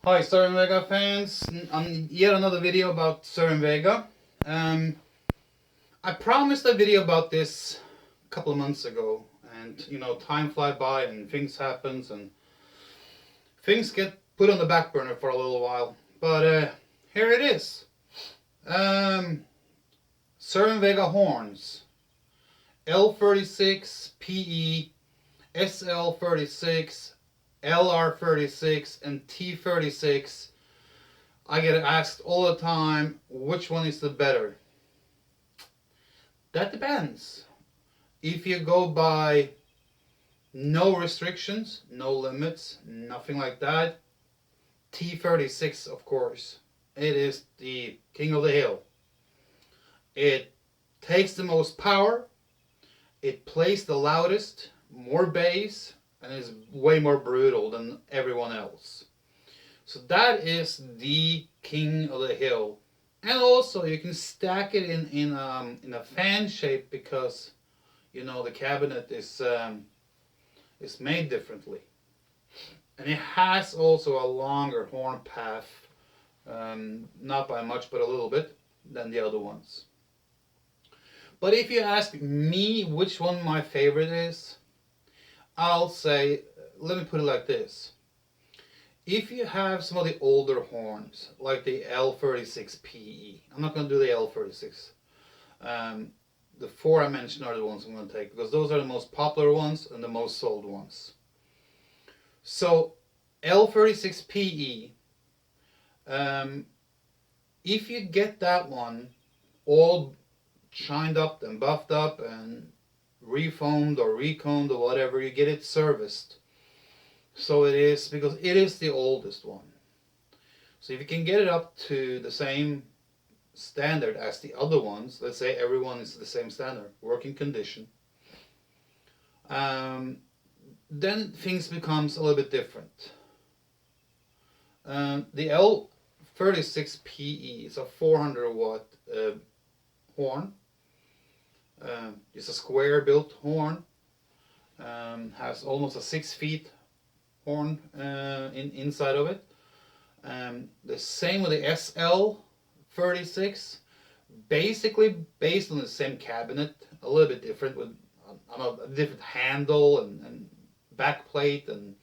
Hi Cerwin-vega fans, yet another video about Cerwin-vega. I promised a video about this a couple of months ago, and time fly by and things happens and things get put on the back burner for a little while. But here it is. Cerwin-vega horns, L36, PE, SL36, LR36, and T36. I get asked all the time, which one is the better? That depends. If you go by no restrictions, no limits, nothing like that, T36, of course. It is the king of the hill. It takes the most power, it plays the loudest, more bass, and is way more brutal than everyone else. So that is the king of the hill. And also you can stack it in a fan shape because the cabinet is made differently. And it has also a longer horn path, not by much but a little bit, than the other ones. But if you ask me which one my favorite is, I'll say, let me put it like this. If you have some of the older horns, like the L36 PE, I'm not going to do the L36. The four I mentioned are the ones I'm going to take because those are the most popular ones and the most sold ones. So L36 PE, if you get that one all shined up and buffed up and refoamed or reconed or whatever, you get it serviced. So it is, because it is the oldest one. So if you can get it up to the same standard as the other ones, let's say everyone is the same standard, working condition, then things becomes a little bit different. The L36 PE is a 400 watt horn. It's a square built horn. Has almost a 6 feet horn inside of it. The same with the SL36, basically based on the same cabinet, a little bit different with a different handle and back plate and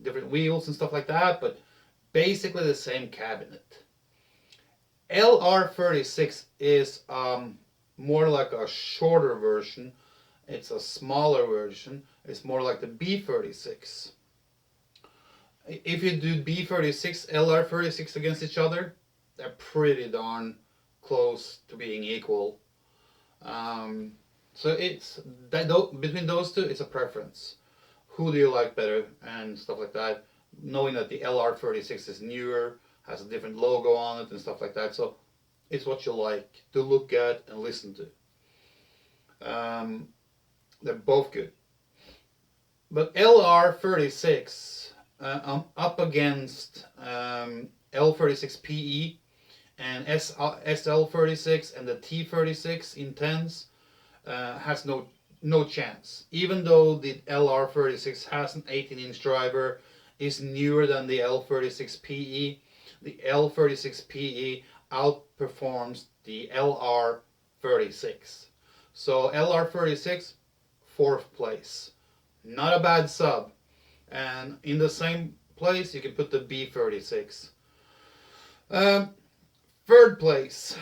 different wheels and stuff like that, but basically the same cabinet. LR36 is more like a shorter version. It's a smaller version. It's more like the B36. If you do B36, LR36 against each other, they're pretty darn close to being equal. So it's that between those two, it's a preference. Who do you like better and stuff like that? Knowing that the LR36 is newer, has a different logo on it and stuff like that. So it's what you like to look at and listen to. They're both good. But LR36 up against L36 PE and SL36 and the T36 Intense has no chance. Even though the LR36 has an 18-inch driver, is newer than the L36 PE, the L36 PE outperforms the LR36. So LR36, 4th place. Not a bad sub. And in the same place, you can put the B36. 3rd place.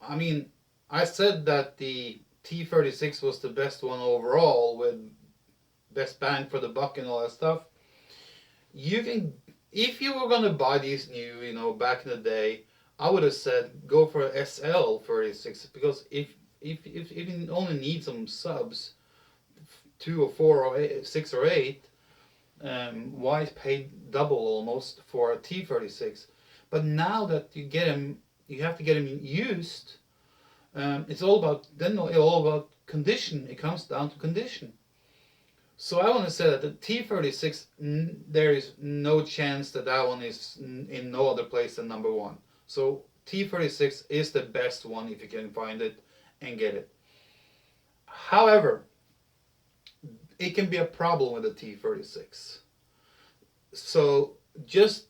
I mean, I said that the T36 was the best one overall with best bang for the buck and all that stuff. You can, if you were gonna buy these new, back in the day, I would have said go for SL36 because if you only need some subs, 2 or 4 or 6 or 8, why pay double almost for a T36? But now that you get them, you have to get them used. It's all about condition. It comes down to condition. So I want to say that the T36, there is no chance that one is in no other place than number 1. So T36 is the best one if you can find it and get it. However, it can be a problem with the T36. So just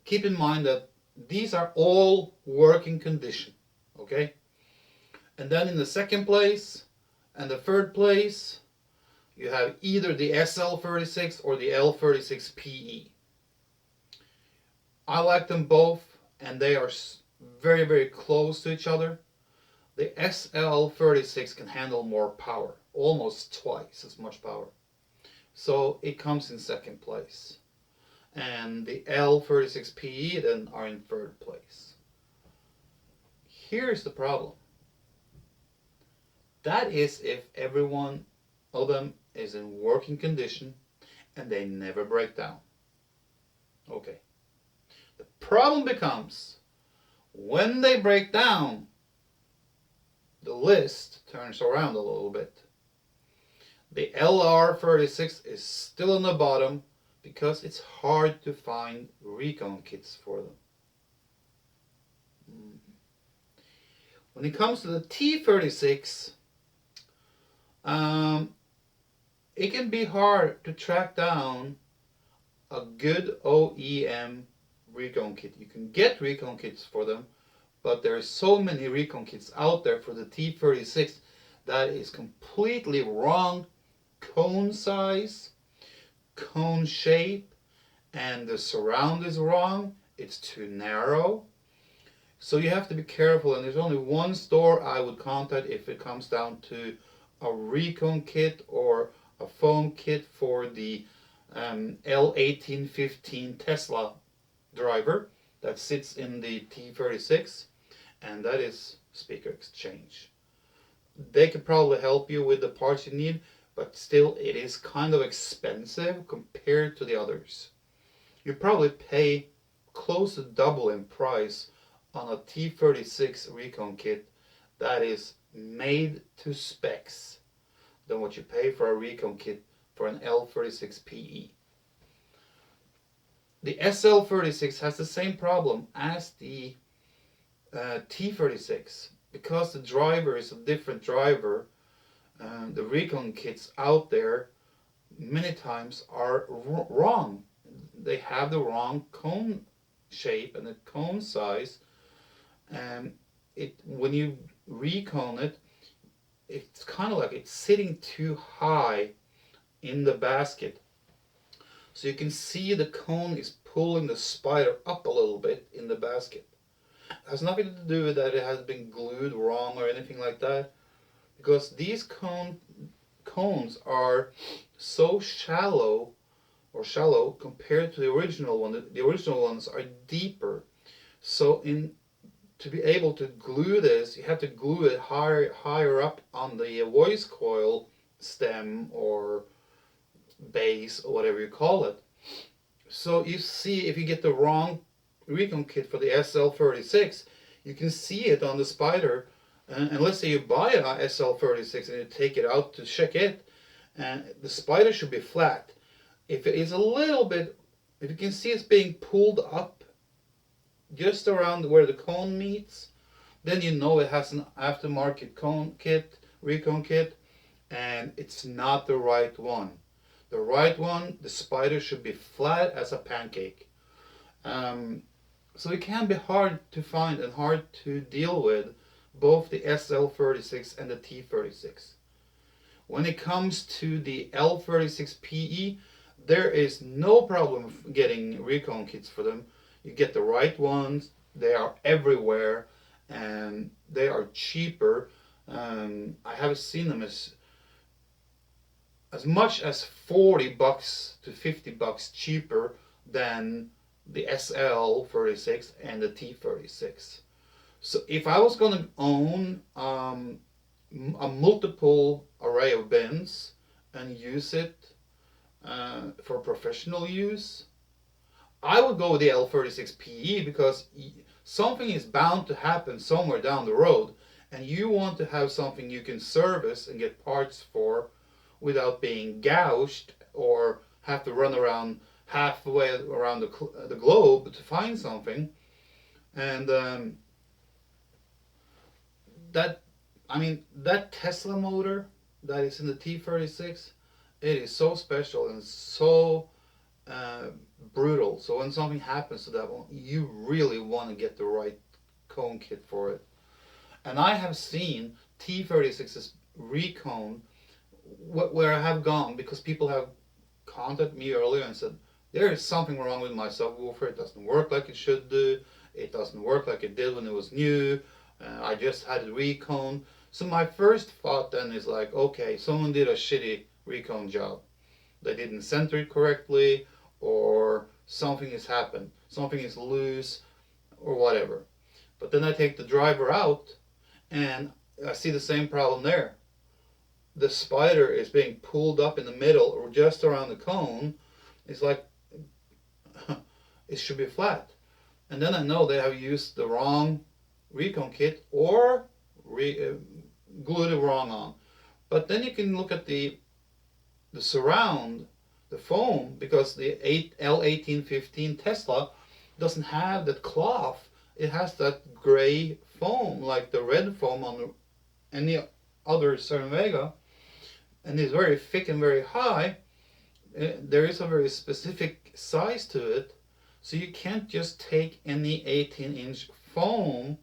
keep in mind that these are all working condition, okay? And then in the second place and the third place, you have either the SL36 or the L36PE. I like them both, and they are very, very close to each other. The SL36 can handle more power, almost twice as much power. So it comes in second place. And the L36PE then are in third place. Here's the problem. That is if every one of them is in working condition and they never break down. Okay. The problem becomes when they break down, the list turns around a little bit. The LR36 is still on the bottom because it's hard to find recon kits for them. When it comes to the T36, it can be hard to track down a good OEM recon kit. You can get recon kits for them, but there are so many recon kits out there for the T36 that is completely wrong cone size, cone shape, and the surround is wrong. It's too narrow. So you have to be careful, and there's only one store I would contact if it comes down to a recon kit or a foam kit for the L1815 Tesla driver that sits in the T36, and that is Speaker Exchange. They could probably help you with the parts you need, but still it is kind of expensive compared to the others. You probably pay close to double in price on a T36 recon kit that is made to specs than what you pay for a recon kit for an L36PE. The SL36 has the same problem as the T36 because the driver is a different driver. The recon kits out there many times are wrong. They have the wrong cone shape and the cone size, and when you recon it, it's kind of like it's sitting too high in the basket. So you can see the cone is pulling the spider up a little bit in the basket. It has nothing to do with that it has been glued wrong or anything like that, because these cones are so shallow compared to the original one. The original ones are deeper. So to be able to glue this, you have to glue it higher up on the voice coil stem or base or whatever you call it. So you see, if you get the wrong recon kit for the SL36, you can see it on the spider. And let's say you buy an SL36 and you take it out to check it, and the spider should be flat. If it is a little bit, if you can see it's being pulled up just around where the cone meets, then you know it has an aftermarket cone kit, recon kit, and it's not the right one. The right one, the spider should be flat as a pancake. So it can be hard to find and hard to deal with both the SL36 and the T36. When it comes to the L36PE, there is no problem getting recon kits for them. You get the right ones, they are everywhere, and they are cheaper. I have seen them as much as $40 to $50 cheaper than the SL36 and the T36. So if I was going to own a multiple array of bins and use it for professional use, I would go with the L36PE because something is bound to happen somewhere down the road, and you want to have something you can service and get parts for without being gouged or have to run around halfway around the globe to find something. And that Tesla motor that is in the T36, it is so special and so uh, brutal. So when something happens to that one, you really want to get the right cone kit for it. And I have seen T36's recon where I have gone because people have contacted me earlier and said there is something wrong with my subwoofer. It doesn't work like it should do. It doesn't work like it did when it was new. I just had a recon. So my first thought then is like, okay, someone did a shitty recon job. They didn't center it correctly, or something has happened. Something is loose, or whatever. But then I take the driver out, and I see the same problem there. The spider is being pulled up in the middle or just around the cone. It's like it should be flat. And then I know they have used the wrong recon kit or glued it wrong on. But then you can look at the surround, the foam, because the L1815 Tesla doesn't have that cloth. It has that gray foam, like the red foam on any other Cerwin-vega, and it's very thick and very high. There is a very specific size to it, so you can't just take any 18-inch foam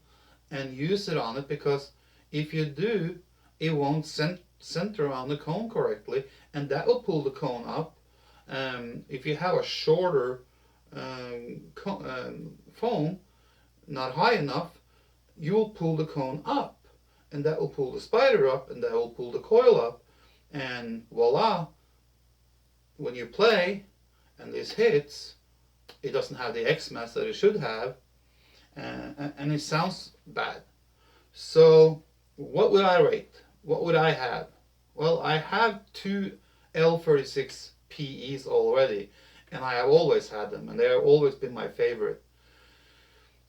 and use it on it, because if you do, it won't center on the cone correctly, and that will pull the cone up. If you have a shorter foam, not high enough, you will pull the cone up, and that will pull the spider up, and that will pull the coil up, and voila, when you play and this hits, it doesn't have the X-mass that it should have, and it sounds bad. So what would I rate? What would I have? Well, I have two L36 PEs already, and I have always had them, and they have always been my favorite.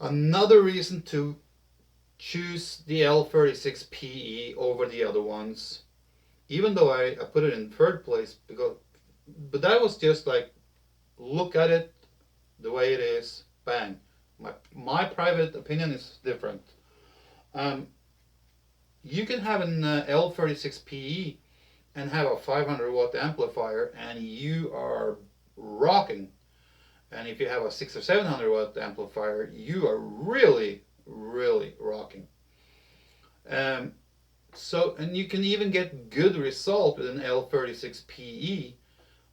Another reason to choose the L36 PE over the other ones, even though I put it in third place, but that was just like, look at it the way it is, bang. My private opinion is different. You can have an L36 PE and have a 500 watt amplifier, and you are rocking. And if you have a 600 or 700 watt amplifier, you are really, really rocking. And you can even get good result with an L36 PE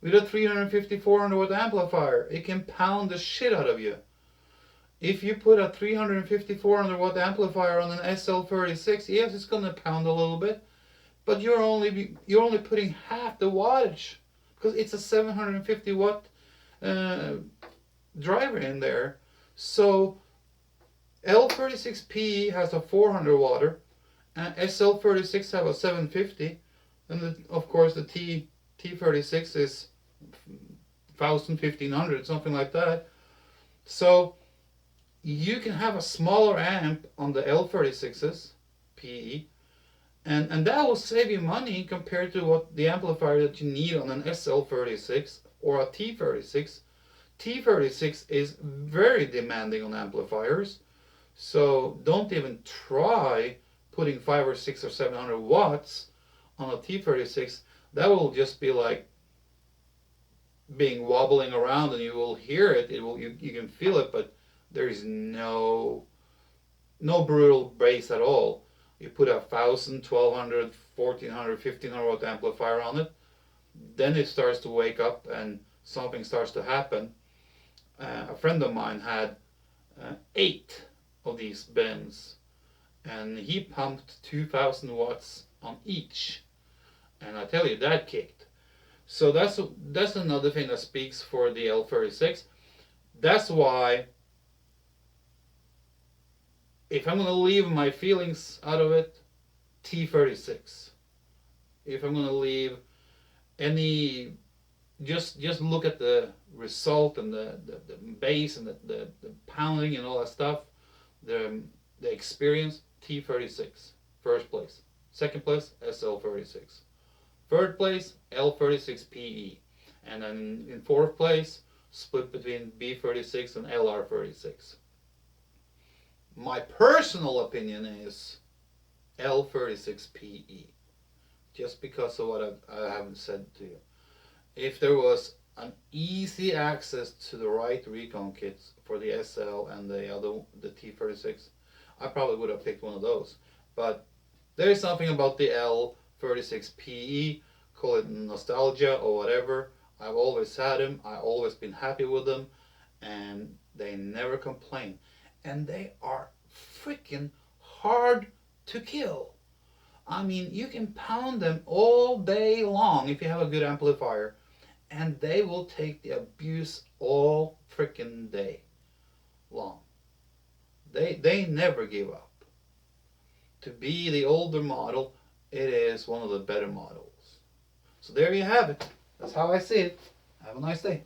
with a 350, 400 watt amplifier. It can pound the shit out of you. If you put a 350, 400 watt amplifier on an SL36, yes, it's going to pound a little bit, but you're only putting half the wattage, because it's a 750 watt driver in there. So L36P has a 400 watter, and SL36 have a 750, and of course the T36 is 1000, 1500, something like that. So you can have a smaller amp on the L36s PE, and that will save you money compared to what the amplifier that you need on an SL36 or a T36. T36 is very demanding on amplifiers, so don't even try putting 500 or 600 or 700 watts on a T36. That will just be like being wobbling around, and you will hear it. You can feel it, but there is no brutal bass at all. You put a 1000, 1200, 1400, 1500 watt amplifier on it, then it starts to wake up and something starts to happen. A friend of mine had 8 of these bins, and he pumped 2000 watts on each, and I tell you, that kicked. So that's another thing that speaks for the L36. That's why, if I'm going to leave my feelings out of it, T36. If I'm going to leave any, just look at the result and the bass and the pounding and all that stuff, the experience, T36, first place. Second place, SL36. Third place, L36 PE. And then in fourth place, split between B36 and LR36. My personal opinion is L36 PE, just because of what I haven't said to you. If there was an easy access to the right recon kits for the SL and the T36, I probably would have picked one of those. But there is something about the L36PE, call it nostalgia or whatever. I've always had them. I've always been happy with them, and they never complain. And they are freaking hard to kill. I mean, you can pound them all day long if you have a good amplifier, and they will take the abuse all freaking day long. They never give up. To be the older model, it is one of the better models. So there you have it. That's how I see it. Have a nice day.